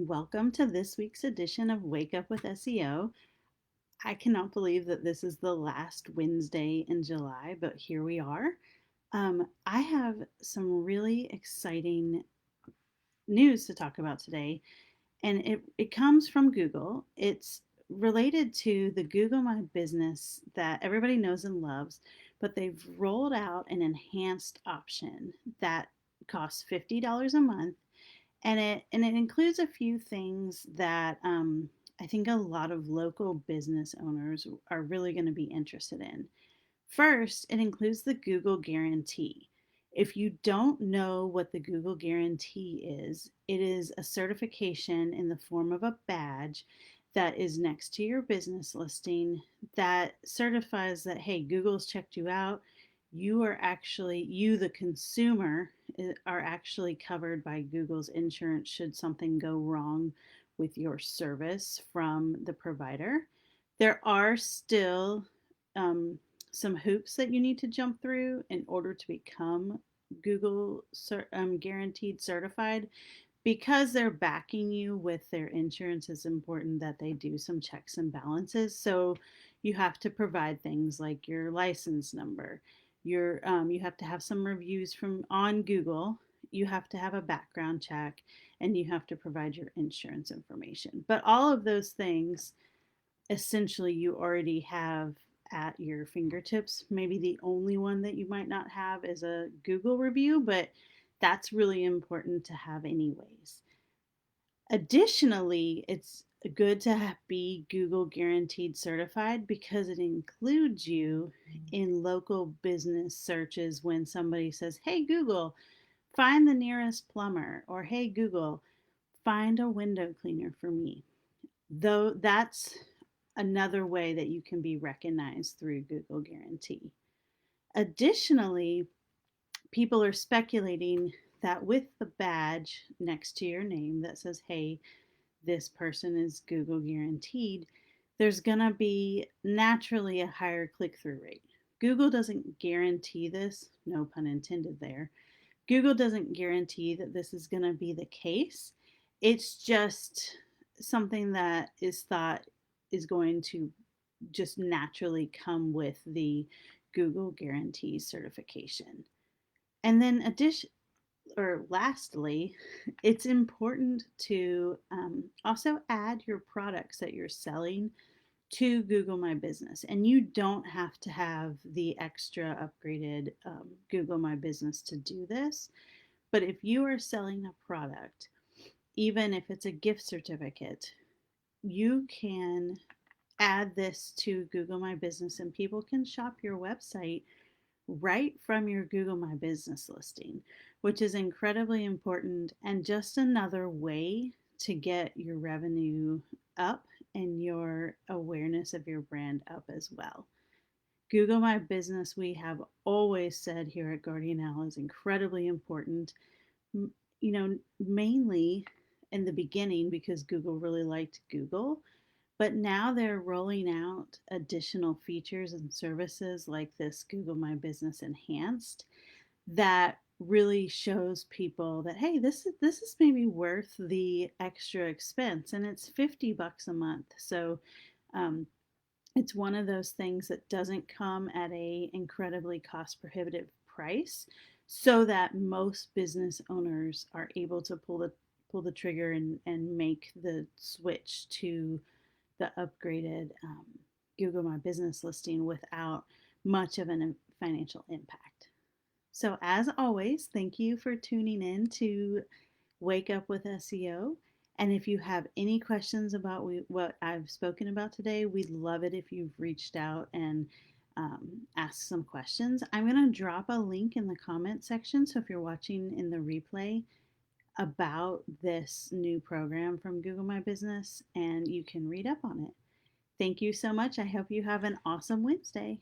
Welcome to this week's edition of Wake Up with SEO. I cannot believe that this is the last Wednesday in July, but here we are. I have some really exciting news to talk about today, and it comes from Google. It's related to the Google My Business that everybody knows and loves, but they've rolled out an enhanced option that costs $50 a month, and it includes a few things that I think a lot of local business owners are really going to be interested in. First, it includes the Google Guarantee. If you don't know what the Google Guarantee is, it is a certification in the form of a badge that is next to your business listing that certifies that, hey, Google's checked you out. You, the consumer, are actually covered by Google's insurance should something go wrong with your service from the provider. There are still some hoops that you need to jump through in order to become Google guaranteed certified. Because they're backing you with their insurance, it's important that they do some checks and balances. So you have to provide things like your license number. You have to have some reviews from on Google. You have to have a background check, and you have to provide your insurance information. But all of those things, essentially, you already have at your fingertips. Maybe the only one that you might not have is a Google review, but that's really important to have anyways. Additionally, it's good to be Google guaranteed certified because it includes you in local business searches when somebody says, "Hey Google, find the nearest plumber," or "Hey Google, find a window cleaner for me." Though that's another way that you can be recognized through Google Guarantee. Additionally, people are speculating that with the badge next to your name that says, "Hey, this person is Google guaranteed," there's going to be naturally a higher click through rate. Google doesn't guarantee this, no pun intended there. Google doesn't guarantee that this is going to be the case. It's just something that is thought is going to just naturally come with the Google guarantee certification. And then lastly, it's important to also add your products that you're selling to Google My Business. And you don't have to have the extra upgraded Google My Business to do this. But if you are selling a product, even if it's a gift certificate, you can add this to Google My Business and people can shop your website right from your Google My Business listing, which is incredibly important and just another way to get your revenue up and your awareness of your brand up as well. Google My Business, we have always said here at Guardian Owl, is incredibly important. Mainly in the beginning because Google really liked Google, but now they're rolling out additional features and services like this Google My Business Enhanced that really shows people that, hey, this is maybe worth the extra expense, and it's $50 a month. So it's one of those things that doesn't come at a incredibly cost prohibitive price, so that most business owners are able to pull the trigger and make the switch to the upgraded Google My Business listing without much of a financial impact. So, as always, thank you for tuning in to Wake Up with SEO. And if you have any questions about what I've spoken about today, we'd love it if you've reached out and asked some questions. I'm going to drop a link in the comment section. So if you're watching in the replay, about this new program from Google My Business, and you can read up on it. Thank you so much. I hope you have an awesome Wednesday.